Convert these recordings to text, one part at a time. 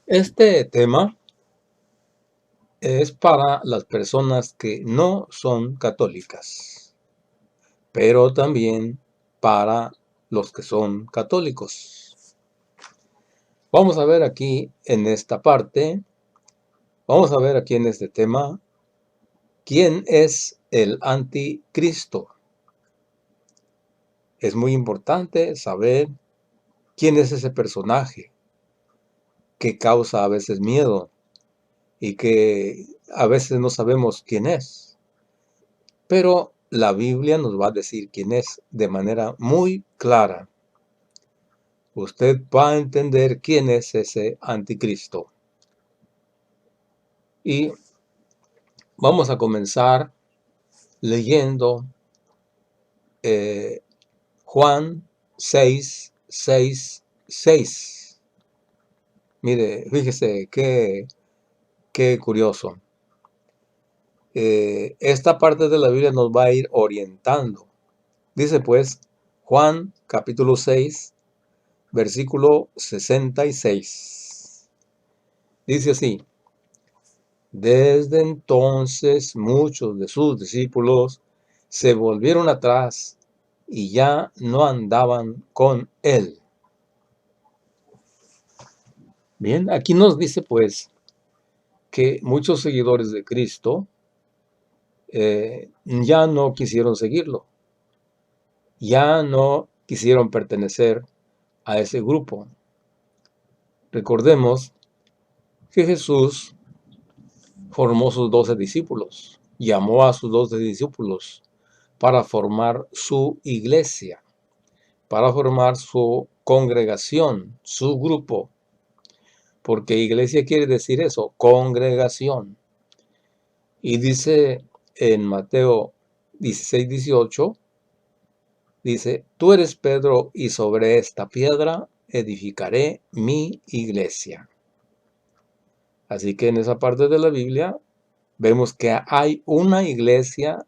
Este tema es para las personas que no son católicas, pero también para los que son católicos. Vamos a ver aquí en esta parte, vamos a ver aquí en este tema, ¿quién es el anticristo? Es muy importante saber quién es ese personaje que causa a veces miedo y que a veces no sabemos quién es. Pero la Biblia nos va a decir quién es de manera muy clara. Usted va a entender quién es ese anticristo. Y vamos a comenzar leyendo Juan 6:6. Mire, fíjese qué curioso. Esta parte de la Biblia nos va a ir orientando. Dice pues Juan capítulo 6, versículo 66. Dice así: desde entonces muchos de sus discípulos se volvieron atrás y ya no andaban con él. Bien, aquí nos dice pues que muchos seguidores de Cristo ya no quisieron seguirlo, ya no quisieron pertenecer a ese grupo. Recordemos que Jesús formó sus 12 discípulos, llamó a sus 12 discípulos para formar su iglesia, para formar su congregación, su grupo, porque iglesia quiere decir eso, congregación. Y dice en Mateo 16:18, dice, tú eres Pedro y sobre esta piedra edificaré mi iglesia. Así que en esa parte de la Biblia vemos que hay una iglesia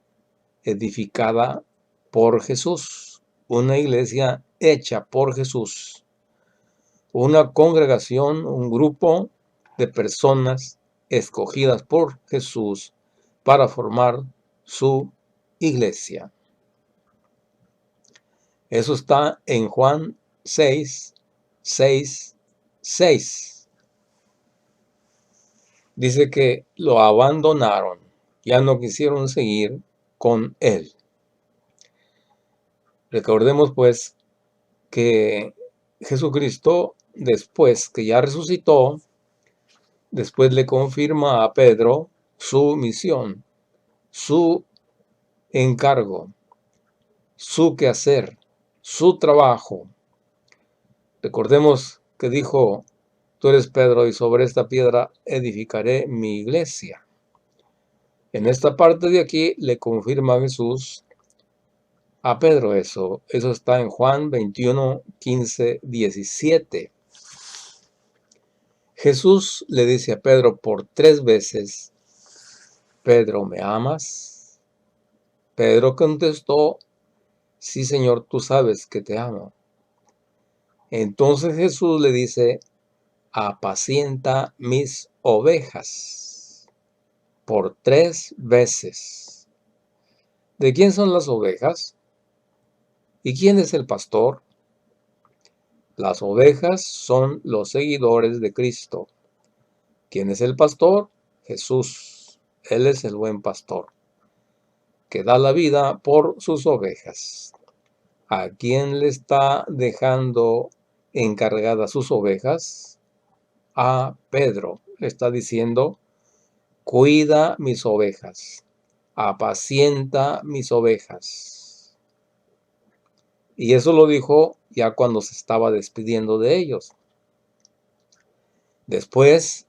edificada por Jesús, una iglesia hecha por Jesús, una congregación, un grupo de personas escogidas por Jesús para formar su iglesia. Eso está en Juan 6:6. Dice que lo abandonaron, ya no quisieron seguir con él. Recordemos pues que Jesucristo, después que ya resucitó, después le confirma a Pedro su misión, su encargo, su quehacer, su trabajo. Recordemos que dijo, tú eres Pedro y sobre esta piedra edificaré mi iglesia. En esta parte de aquí le confirma Jesús a Pedro eso. Eso está en Juan 21:15-17. Jesús le dice a Pedro por 3 veces, Pedro, ¿me amas? Pedro contestó, sí, Señor, tú sabes que te amo. Entonces Jesús le dice, apacienta mis ovejas. Por 3 veces. ¿De quién son las ovejas? ¿Y quién es el pastor? Las ovejas son los seguidores de Cristo. ¿Quién es el pastor? Jesús. Él es el buen pastor, que da la vida por sus ovejas. ¿A quién le está dejando encargadas sus ovejas? A Pedro. Le está diciendo, cuida mis ovejas, apacienta mis ovejas. Y eso lo dijo ya cuando se estaba despidiendo de ellos. Después,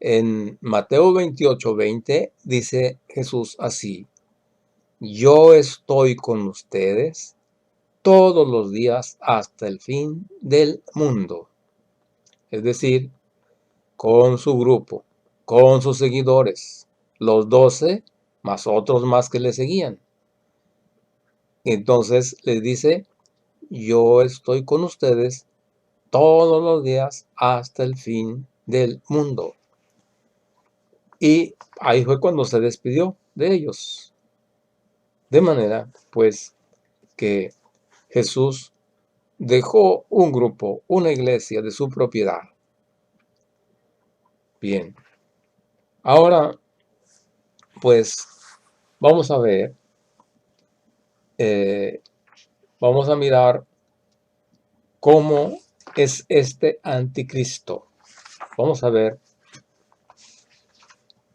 en Mateo 28:20, dice Jesús así, yo estoy con ustedes todos los días hasta el fin del mundo. Es decir, con su grupo, con sus seguidores, los 12 más otros más que le seguían. Entonces les dice, yo estoy con ustedes todos los días hasta el fin del mundo. Y ahí fue cuando se despidió de ellos. De manera, pues, que Jesús dejó un grupo, una iglesia de su propiedad. Bien, ahora, pues, vamos a ver, vamos a mirar cómo es este anticristo. Vamos a ver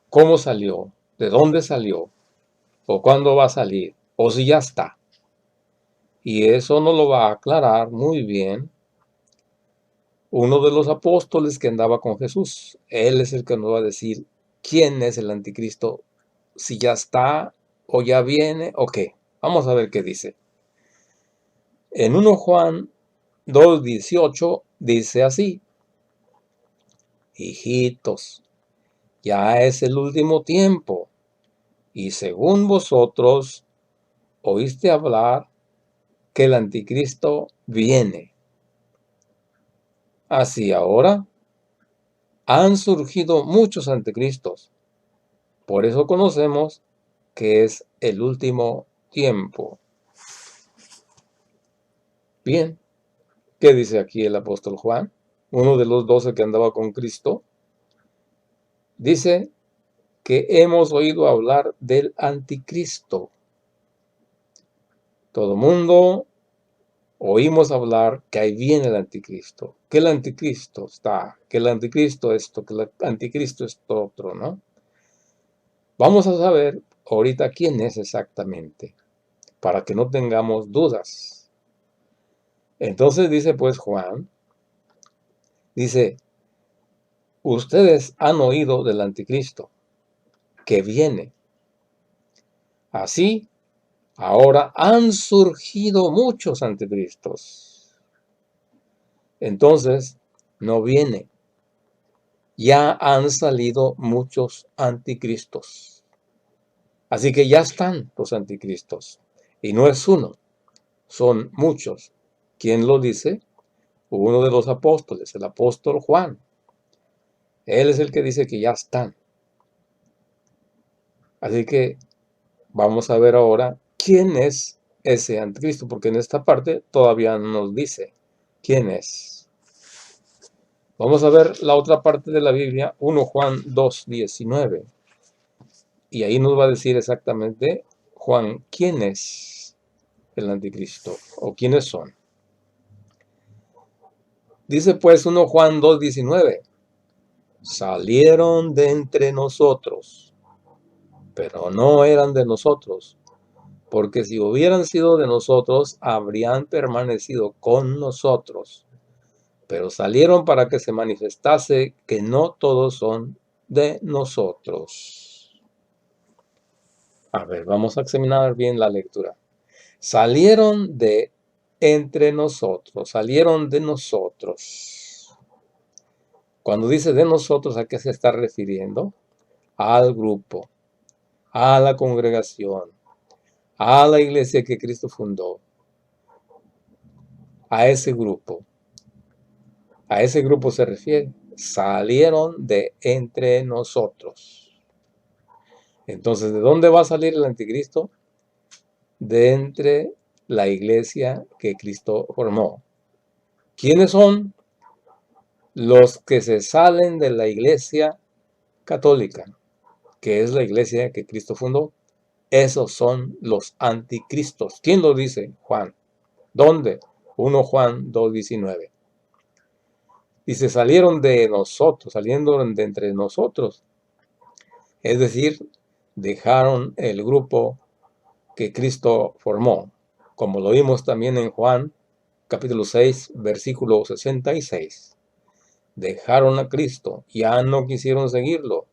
cómo salió, de dónde salió, o cuándo va a salir, o si ya está. Y eso nos lo va a aclarar muy bien uno de los apóstoles que andaba con Jesús. Él es el que nos va a decir quién es el anticristo, si ya está, o ya viene, o qué. Vamos a ver qué dice. En 1 Juan 2:18 dice así: hijitos, ya es el último tiempo, y según vosotros oíste hablar que el anticristo viene. Así ahora han surgido muchos anticristos. Por eso conocemos que es el último tiempo. Bien, ¿qué dice aquí el apóstol Juan? Uno de los 12 que andaba con Cristo. Dice que hemos oído hablar del anticristo. Todo mundo oímos hablar que ahí viene el anticristo. Que el anticristo está, que el anticristo esto, que el anticristo esto otro, ¿no? Vamos a saber ahorita quién es exactamente, para que no tengamos dudas. Entonces dice pues Juan, dice, ustedes han oído del anticristo, que viene. Así, ahora han surgido muchos anticristos. Entonces, no viene. Ya han salido muchos anticristos. Así que ya están los anticristos. Y no es uno, son muchos. ¿Quién lo dice? Uno de los apóstoles, el apóstol Juan. Él es el que dice que ya están. Así que vamos a ver ahora quién es ese anticristo, porque en esta parte todavía no nos dice quién es. Vamos a ver la otra parte de la Biblia, 1 Juan 2:19. Y ahí nos va a decir exactamente Juan quién es el anticristo o quiénes son. Dice pues 1 Juan 2:19, salieron de entre nosotros, pero no eran de nosotros, porque si hubieran sido de nosotros, habrían permanecido con nosotros. Pero salieron para que se manifestase que no todos son de nosotros. A ver, vamos a examinar bien la lectura. Salieron de entre nosotros, salieron de nosotros. Cuando dice de nosotros, ¿a qué se está refiriendo? Al grupo, a la congregación, a la iglesia que Cristo fundó, a ese grupo. A ese grupo se refiere. Salieron de entre nosotros. Entonces, ¿de dónde va a salir el anticristo? De entre la iglesia que Cristo formó. ¿Quiénes son? Los que se salen de la iglesia católica, que es la iglesia que Cristo fundó. Esos son los anticristos. ¿Quién lo dice? Juan. ¿Dónde? 1 Juan 2:19. Dice, salieron de nosotros, saliendo de entre nosotros. Es decir, dejaron el grupo que Cristo formó, como lo vimos también en Juan, capítulo 6, versículo 66. Dejaron a Cristo, ya no quisieron seguirlo,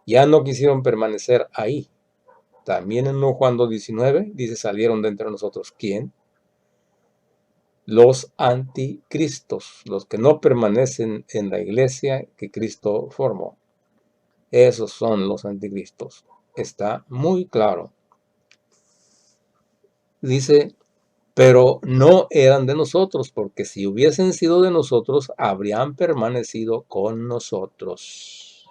ya no quisieron permanecer ahí. También en 1 Juan 2:19 dice, salieron de entre nosotros. ¿Quién? Los anticristos, los que no permanecen en la iglesia que Cristo formó. Esos son los anticristos. Está muy claro. Dice pero no eran de nosotros, porque si hubiesen sido de nosotros, habrían permanecido con nosotros.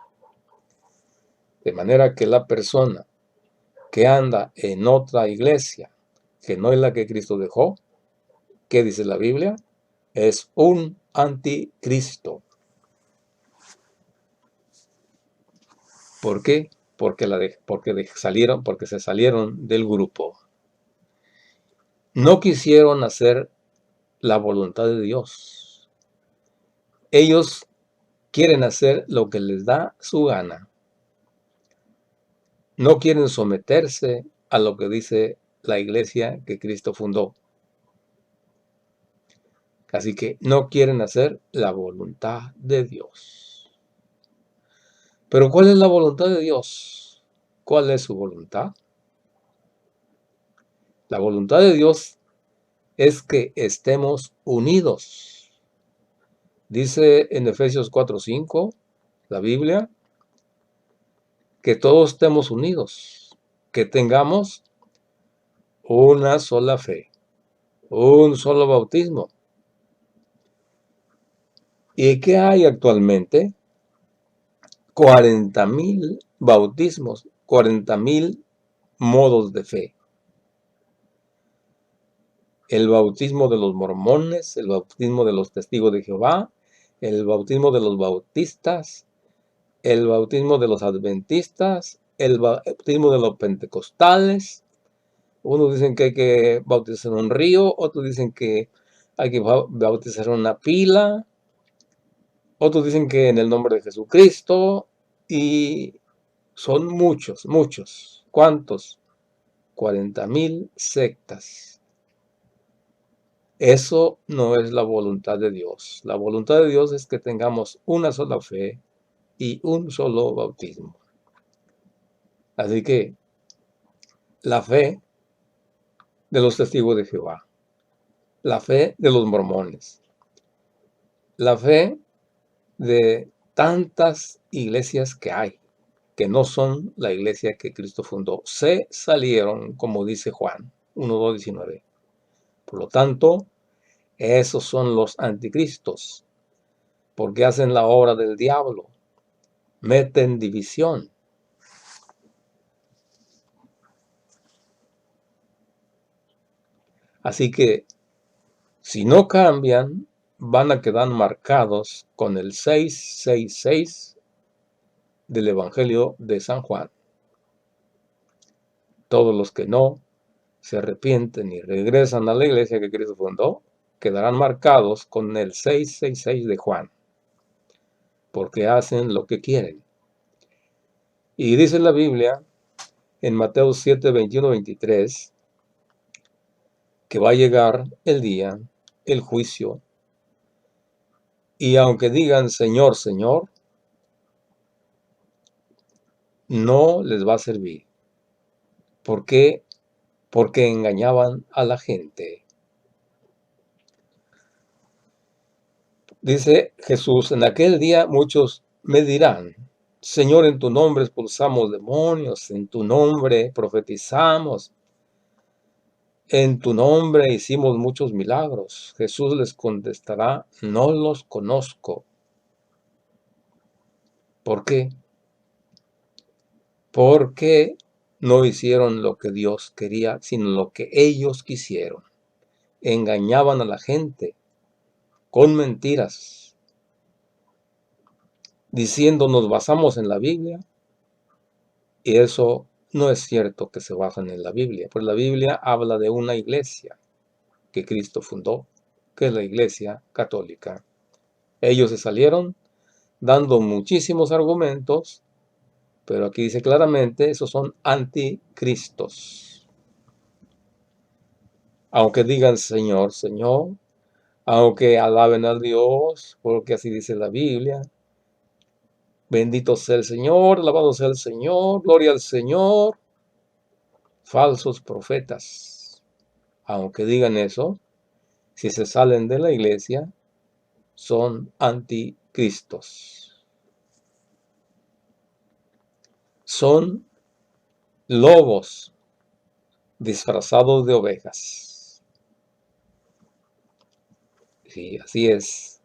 De manera que la persona que anda en otra iglesia, que no es la que Cristo dejó, ¿qué dice la Biblia? Es un anticristo. ¿Por qué? Porque se salieron del grupo. No quisieron hacer la voluntad de Dios. Ellos quieren hacer lo que les da su gana. No quieren someterse a lo que dice la iglesia que Cristo fundó. Así que no quieren hacer la voluntad de Dios. Pero ¿cuál es la voluntad de Dios? ¿Cuál es su voluntad? La voluntad de Dios es que estemos unidos. Dice en Efesios 4:5, la Biblia, que todos estemos unidos, que tengamos una sola fe, un solo bautismo. ¿Y qué hay actualmente? 40,000 bautismos, 40,000 modos de fe. El bautismo de los mormones, el bautismo de los testigos de Jehová, el bautismo de los bautistas, el bautismo de los adventistas, el bautismo de los pentecostales. Unos dicen que hay que bautizar en un río, otros dicen que hay que bautizar en una pila, otros dicen que en el nombre de Jesucristo, y son muchos, muchos. ¿Cuántos? 40,000 sectas. Eso no es la voluntad de Dios. La voluntad de Dios es que tengamos una sola fe y un solo bautismo. Así que la fe de los testigos de Jehová, la fe de los mormones, la fe de tantas iglesias que hay, que no son la iglesia que Cristo fundó, se salieron, como dice Juan 1:19. Por lo tanto, esos son los anticristos, porque hacen la obra del diablo, meten división. Así que, si no cambian, van a quedar marcados con el 666 del Evangelio de San Juan. Todos los que no se arrepienten y regresan a la iglesia que Cristo fundó, quedarán marcados con el 666 de Juan, porque hacen lo que quieren. Y dice la Biblia en Mateo 7:21-23, que va a llegar el día, el juicio, y aunque digan Señor, Señor, no les va a servir. ¿Por qué? Porque engañaban a la gente. Dice Jesús, en aquel día muchos me dirán, Señor, en tu nombre expulsamos demonios, en tu nombre profetizamos, en tu nombre hicimos muchos milagros. Jesús les contestará, no los conozco. ¿Por qué? Porque no hicieron lo que Dios quería, sino lo que ellos quisieron. Engañaban a la gente con mentiras, diciendo nos basamos en la Biblia, y eso no es cierto que se basan en la Biblia, pues la Biblia habla de una iglesia que Cristo fundó, que es la Iglesia Católica. Ellos se salieron dando muchísimos argumentos, pero aquí dice claramente, esos son anticristos. Aunque digan Señor, Señor, aunque alaben a Dios, porque así dice la Biblia, bendito sea el Señor, alabado sea el Señor, gloria al Señor, falsos profetas. Aunque digan eso, si se salen de la iglesia, son anticristos. Son lobos disfrazados de ovejas. Sí, así es.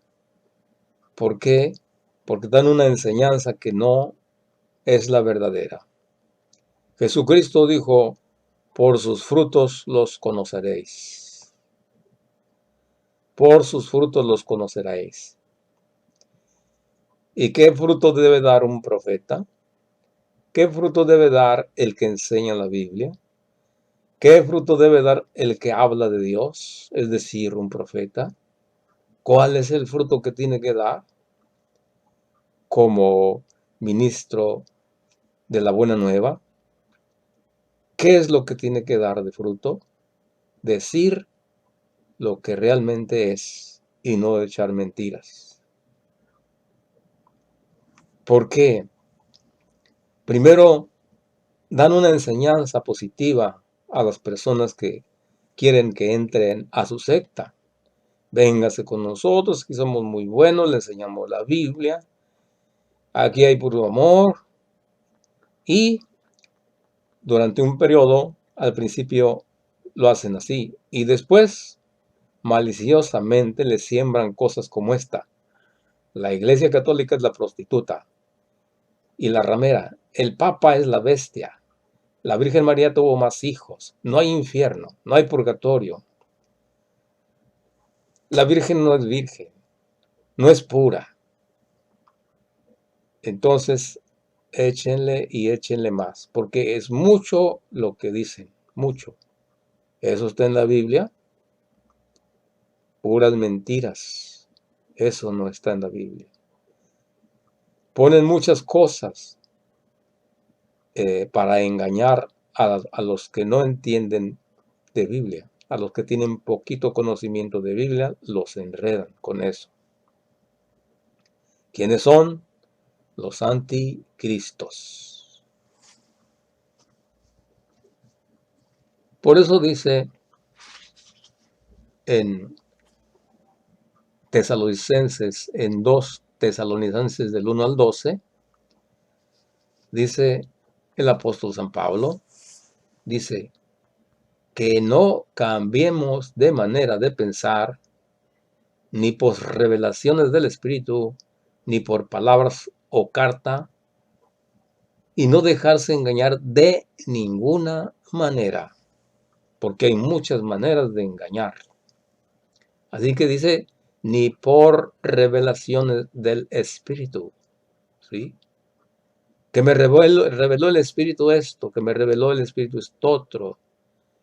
¿Por qué? Porque dan una enseñanza que no es la verdadera. Jesucristo dijo, por sus frutos los conoceréis. Por sus frutos los conoceréis. ¿Y qué fruto debe dar un profeta? ¿Qué fruto debe dar el que enseña la Biblia? ¿Qué fruto debe dar el que habla de Dios? Es decir, un profeta. ¿Cuál es el fruto que tiene que dar como ministro de la buena nueva? ¿Qué es lo que tiene que dar de fruto? Decir lo que realmente es y no echar mentiras. ¿Por qué? Primero, dan una enseñanza positiva a las personas que quieren que entren a su secta. Véngase con nosotros, que somos muy buenos, le enseñamos la Biblia, aquí hay puro amor. Y durante un periodo, al principio lo hacen así, y después maliciosamente le siembran cosas como esta. La Iglesia Católica es la prostituta y la ramera. El Papa es la bestia. La Virgen María tuvo más hijos. No hay infierno, no hay purgatorio. La Virgen no es virgen, no es pura. Entonces, échenle y échenle más, porque es mucho lo que dicen, mucho. Eso está en la Biblia, puras mentiras. Eso no está en la Biblia. Ponen muchas cosas para engañar a los que no entienden de Biblia. A los que tienen poquito conocimiento de Biblia, los enredan con eso. ¿Quiénes son? Los anticristos. Por eso dice en Tesalonicenses, en 2 Tesalonicenses del 1 al 12, dice el apóstol San Pablo, dice que no cambiemos de manera de pensar, ni por revelaciones del Espíritu, ni por palabras o carta, y no dejarse engañar de ninguna manera, porque hay muchas maneras de engañar. Así que dice, ni por revelaciones del Espíritu, ¿sí? Que me reveló el Espíritu esto, que me reveló el Espíritu esto otro,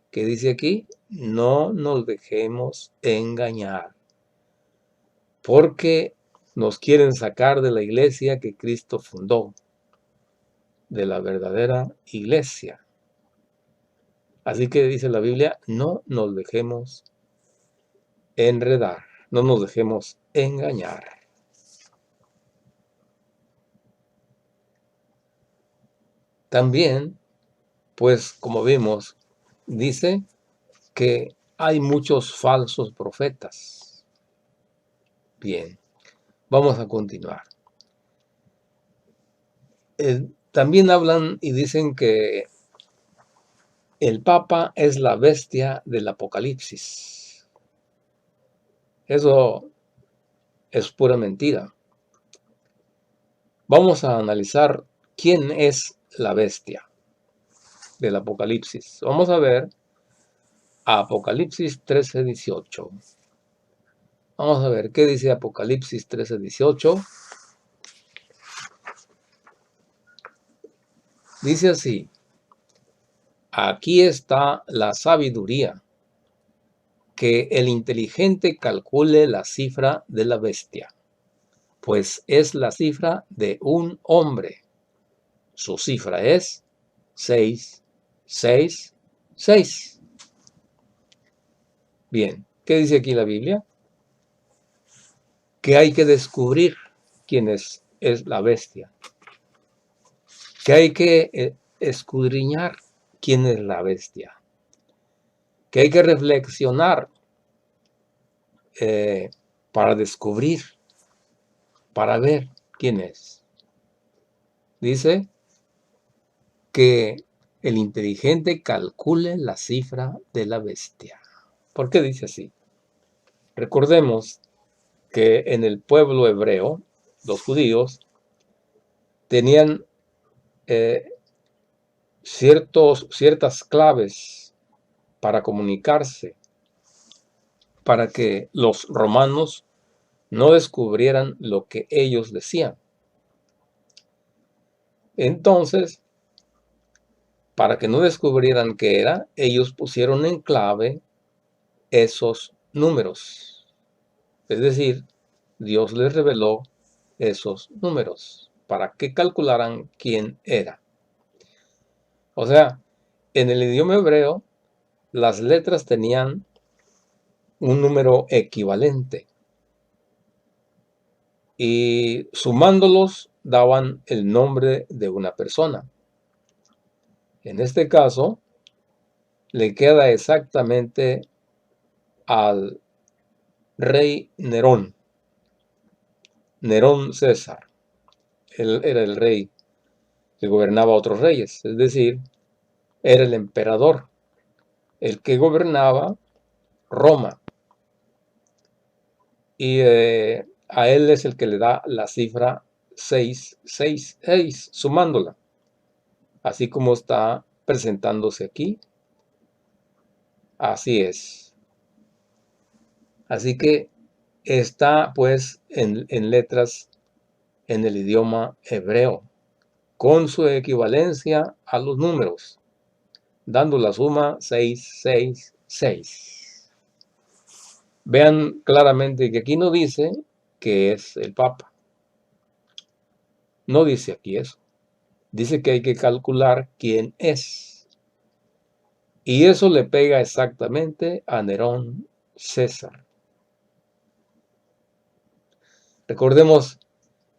que dice aquí, no nos dejemos engañar, porque nos quieren sacar de la iglesia que Cristo fundó, de la verdadera iglesia. Así que dice la Biblia, no nos dejemos enredar, no nos dejemos engañar. También, pues como vimos, dice que hay muchos falsos profetas. Bien, vamos a continuar. También hablan y dicen que el Papa es la bestia del Apocalipsis. Eso es pura mentira. Vamos a analizar quién es la bestia del Apocalipsis. Vamos a ver Apocalipsis 13:18. Vamos a ver qué dice Apocalipsis 13:18. Dice así, aquí está la sabiduría, que el inteligente calcule la cifra de la bestia, pues es la cifra de un hombre. Su cifra es 666. Bien, ¿qué dice aquí la Biblia? Que hay que descubrir quién es la bestia. Que hay que escudriñar quién es la bestia. Que hay que reflexionar para descubrir, para ver quién es. Dice que el inteligente calcule la cifra de la bestia. ¿Por qué dice así? Recordemos que en el pueblo hebreo, los judíos, tenían ciertas claves para comunicarse, para que los romanos no descubrieran lo que ellos decían. Entonces, para que no descubrieran qué era, ellos pusieron en clave esos números. Es decir, Dios les reveló esos números para que calcularan quién era. O sea, en el idioma hebreo, las letras tenían un número equivalente y sumándolos daban el nombre de una persona. En este caso, le queda exactamente al rey Nerón, Nerón César. Él era el rey que gobernaba a otros reyes, es decir, era el emperador, el que gobernaba Roma. Y a él es el que le da la cifra 666, sumándola, así como está presentándose aquí. Así es. Así que está pues en letras en el idioma hebreo, con su equivalencia a los números, dando la suma 666. Vean claramente que aquí no dice que es el Papa. No dice aquí eso. Dice que hay que calcular quién es. Y eso le pega exactamente a Nerón César. Recordemos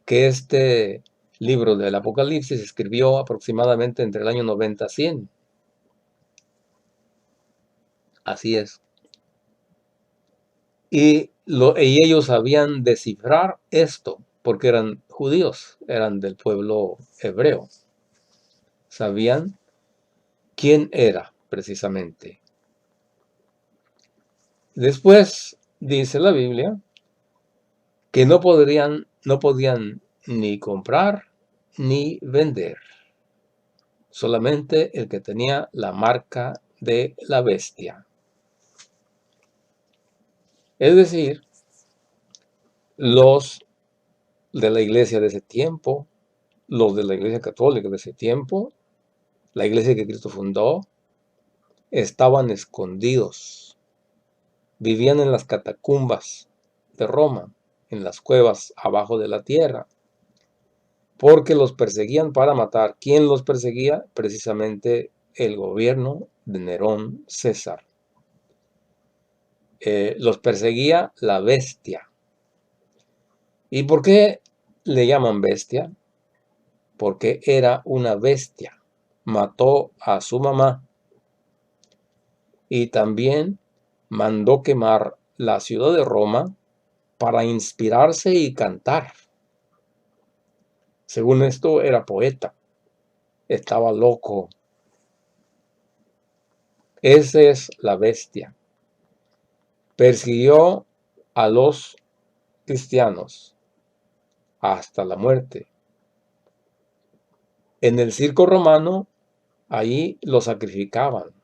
que este libro del Apocalipsis se escribió aproximadamente entre el año 90 a 100. Así es. Y ellos sabían descifrar esto, porque eran judíos, eran del pueblo hebreo. Sabían quién era precisamente. Después dice la Biblia que no podían ni comprar ni vender. Solamente el que tenía la marca de la bestia. Es decir, los de la iglesia de ese tiempo, los de la iglesia católica de ese tiempo, la iglesia que Cristo fundó, estaban escondidos. Vivían en las catacumbas de Roma, en las cuevas abajo de la tierra, porque los perseguían para matar. ¿Quién los perseguía? Precisamente el gobierno de Nerón César. Los perseguía la bestia. ¿Y por qué le llaman bestia? Porque era una bestia. Mató a su mamá y también mandó quemar la ciudad de Roma para inspirarse y cantar. Según esto, era poeta. Estaba loco. Esa es la bestia. Persiguió a los cristianos hasta la muerte. En el circo romano, ahí los sacrificaban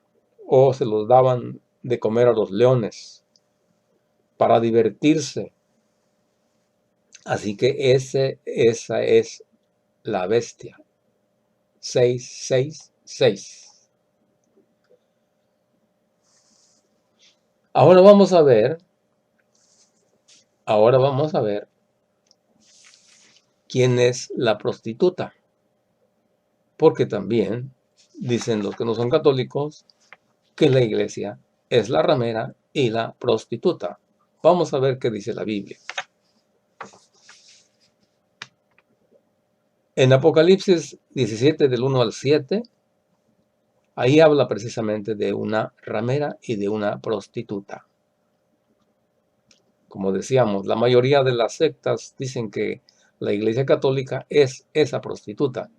o se los daban de comer a los leones para divertirse. Así que esa es la bestia. 666. Ahora vamos a ver quién es la prostituta. Porque también dicen los que no son católicos que la iglesia es la ramera y la prostituta. Vamos a ver qué dice la Biblia. En Apocalipsis 17 del 1 al 7, ahí habla precisamente de una ramera y de una prostituta. Como decíamos, la mayoría de las sectas dicen que la iglesia católica es esa prostituta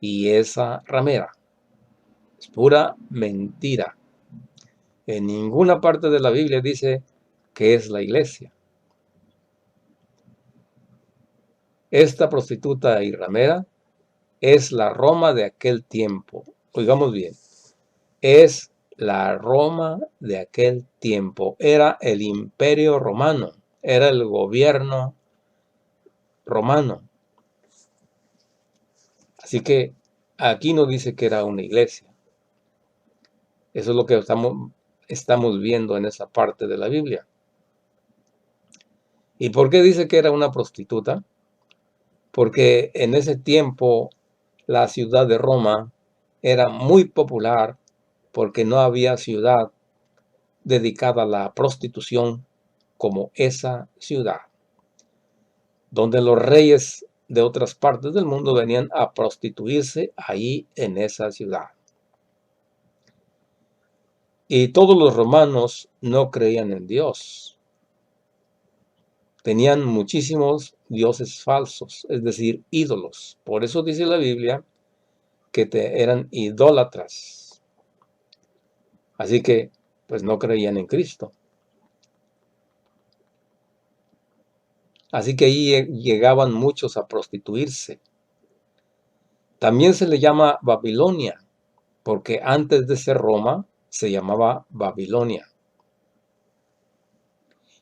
y esa ramera. Es pura mentira. En ninguna parte de la Biblia dice que es la iglesia. Esta prostituta y ramera es la Roma de aquel tiempo. Oigamos bien, es la Roma de aquel tiempo. Era el imperio romano, era el gobierno romano. Así que aquí no dice que era una iglesia. Eso es lo que estamos viendo en esa parte de la Biblia. ¿Y por qué dice que era una prostituta? Porque en ese tiempo la ciudad de Roma era muy popular porque no había ciudad dedicada a la prostitución como esa ciudad, donde los reyes de otras partes del mundo venían a prostituirse ahí en esa ciudad. Y todos los romanos no creían en Dios. Tenían muchísimos dioses falsos, es decir, ídolos. Por eso dice la Biblia que eran idólatras. Así que, pues no creían en Cristo. Así que ahí llegaban muchos a prostituirse. También se le llama Babilonia, porque antes de ser Roma se llamaba Babilonia.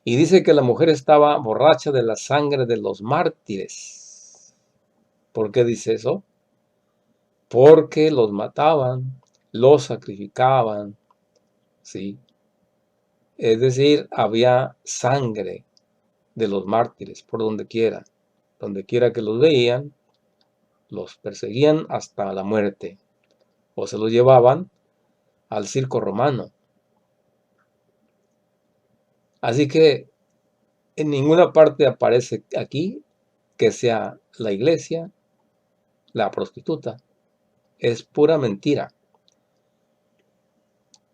Y dice que la mujer estaba borracha de la sangre de los mártires. ¿Por qué dice eso? Porque los mataban, los sacrificaban, ¿sí? Es decir, había sangre de los mártires por donde quiera. Donde quiera que los veían, los perseguían hasta la muerte. O se los llevaban al circo romano. Así que en ninguna parte aparece aquí que sea la iglesia la prostituta. Es pura mentira.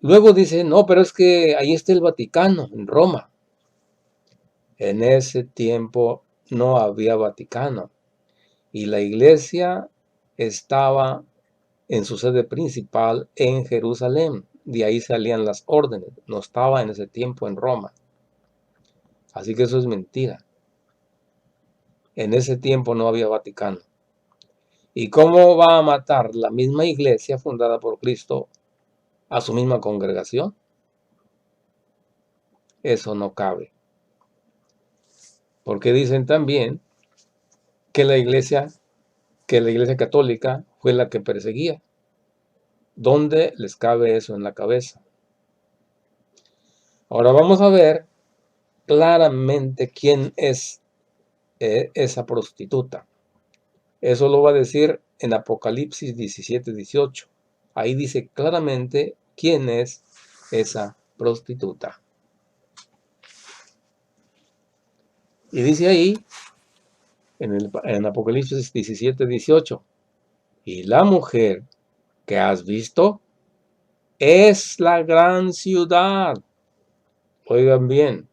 Luego dice, no, pero es que ahí está el Vaticano, en Roma. En ese tiempo no había Vaticano. Y la iglesia estaba en su sede principal en Jerusalén. De ahí salían las órdenes. No estaba en ese tiempo en Roma. Así que eso es mentira. En ese tiempo no había Vaticano. ¿Y cómo va a matar la misma iglesia fundada por Cristo a su misma congregación? Eso no cabe. Porque dicen también que la iglesia católica fue la que perseguía. ¿Dónde les cabe eso en la cabeza? Ahora vamos a ver claramente quién es esa prostituta. Eso lo va a decir en Apocalipsis 17:18. Ahí dice claramente quién es esa prostituta. Y dice ahí, en Apocalipsis 17:18, y la mujer que has visto es la gran ciudad. Oigan bien,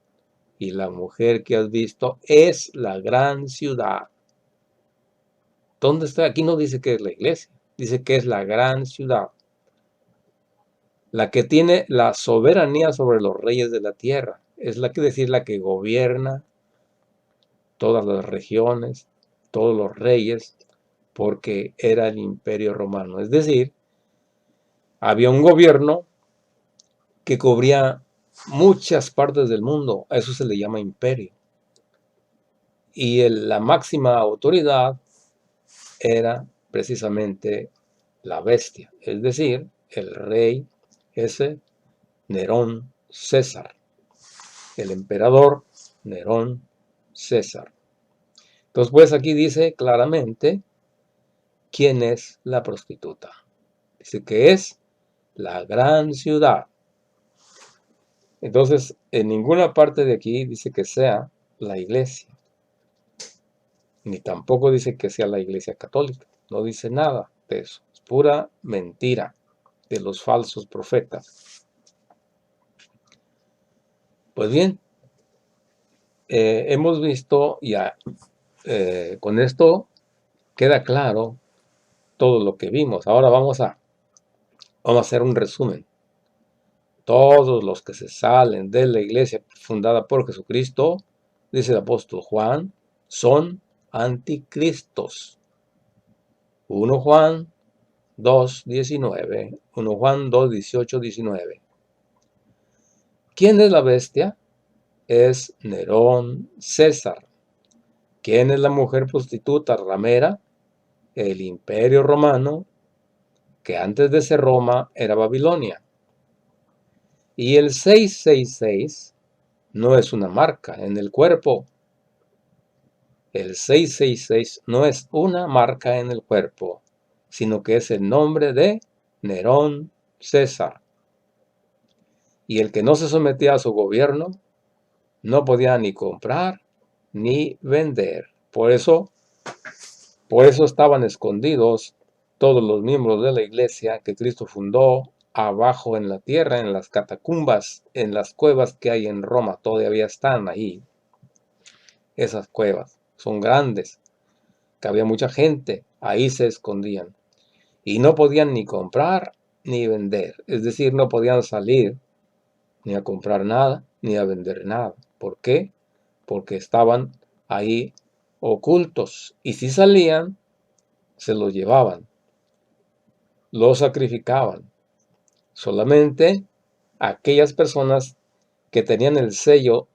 y la mujer que has visto es la gran ciudad. ¿Dónde está? Aquí no dice que es la iglesia, dice que es la gran ciudad. La que tiene la soberanía sobre los reyes de la tierra. Es la que gobierna todas las regiones, todos los reyes, porque era el imperio romano. Es decir, había un gobierno que cubría muchas partes del mundo. A eso se le llama imperio. Y la máxima autoridad era precisamente la bestia, es decir, el rey ese Nerón César, el emperador Nerón César. Entonces, pues aquí dice claramente quién es la prostituta. Dice que es la gran ciudad. Entonces, en ninguna parte de aquí dice que sea la iglesia. Ni tampoco dice que sea la iglesia católica. No dice nada de eso. Es pura mentira de los falsos profetas. Pues bien, hemos visto ya, con esto queda claro todo lo que vimos. Ahora vamos a hacer un resumen. Todos los que se salen de la iglesia fundada por Jesucristo, dice el apóstol Juan, son anticristos. 1 Juan 2:19, 1 Juan 2:18, 19. ¿Quién es la bestia? Es Nerón César. ¿Quién es la mujer prostituta ramera? El Imperio Romano, que antes de ser Roma era Babilonia. Y el 666 no es una marca en el cuerpo. El 666 no es una marca en el cuerpo, sino que es el nombre de Nerón César. Y el que no se sometía a su gobierno no podía ni comprar ni vender. Por eso estaban escondidos todos los miembros de la iglesia que Cristo fundó abajo en la tierra, en las catacumbas, en las cuevas que hay en Roma. Todavía están ahí. Esas cuevas son grandes, que había mucha gente, ahí se escondían. Y no podían ni comprar ni vender. Es decir, no podían salir ni a comprar nada, ni a vender nada. ¿Por qué? Porque estaban ahí ocultos. Y si salían, se los llevaban, los sacrificaban. Solamente aquellas personas que tenían el sello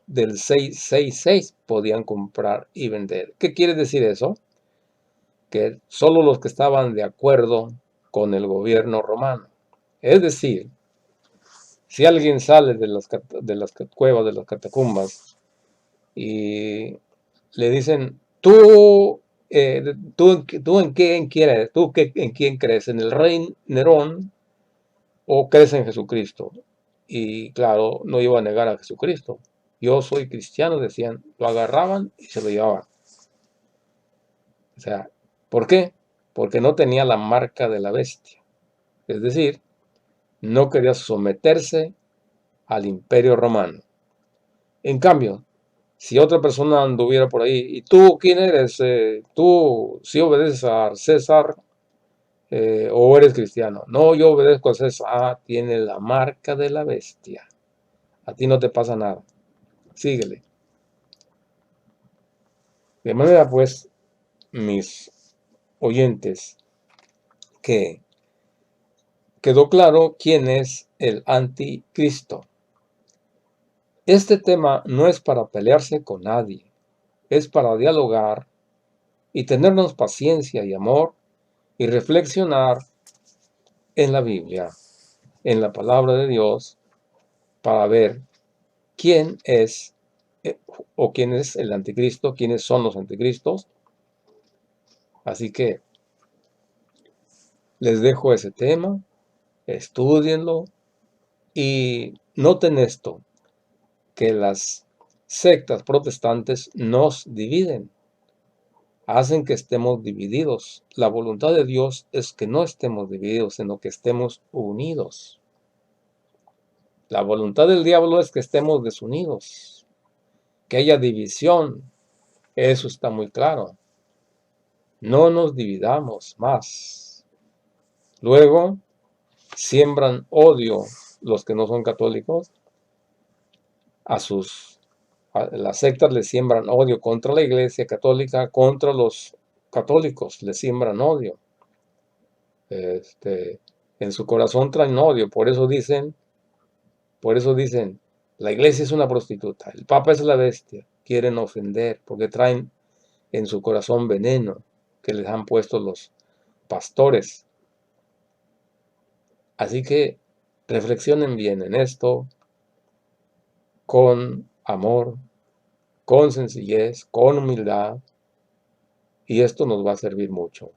del 666 podían comprar y vender. ¿Qué quiere decir eso? Que solo los que estaban de acuerdo con el gobierno romano. Es decir, si alguien sale de las cuevas, de las catacumbas, y le dicen, ¿tú en quién quieres? ¿En quién crees? ¿En el rey Nerón o crees en Jesucristo? Y claro, no iba a negar a Jesucristo. Yo soy cristiano, decían, lo agarraban y se lo llevaban. O sea, ¿por qué? Porque no tenía la marca de la bestia. Es decir, no quería someterse al imperio romano. En cambio, si otra persona anduviera por ahí, ¿y tú quién eres? ¿Tú sí obedeces a César o eres cristiano? No, yo obedezco a César. Ah, tiene la marca de la bestia. A ti no te pasa nada. Síguele. De manera pues, mis oyentes, que quedó claro quién es el anticristo. Este tema no es para pelearse con nadie, es para dialogar y tenernos paciencia y amor y reflexionar en la Biblia, en la palabra de Dios, para ver quién es o quién es el anticristo, quiénes son los anticristos. Así que les dejo ese tema, estúdienlo y noten esto, que las sectas protestantes nos dividen, hacen que estemos divididos. La voluntad de Dios es que no estemos divididos, sino que estemos unidos. La voluntad del diablo es que estemos desunidos, que haya división. Eso está muy claro. No nos dividamos más. Luego, siembran odio los que no son católicos. Las sectas le siembran odio contra la Iglesia Católica, contra los católicos, le siembran odio. En su corazón traen odio, por eso dicen, la Iglesia es una prostituta, el Papa es la bestia, quieren ofender, porque traen en su corazón veneno que les han puesto los pastores. Así que reflexionen bien en esto, con amor, con sencillez, con humildad, y esto nos va a servir mucho.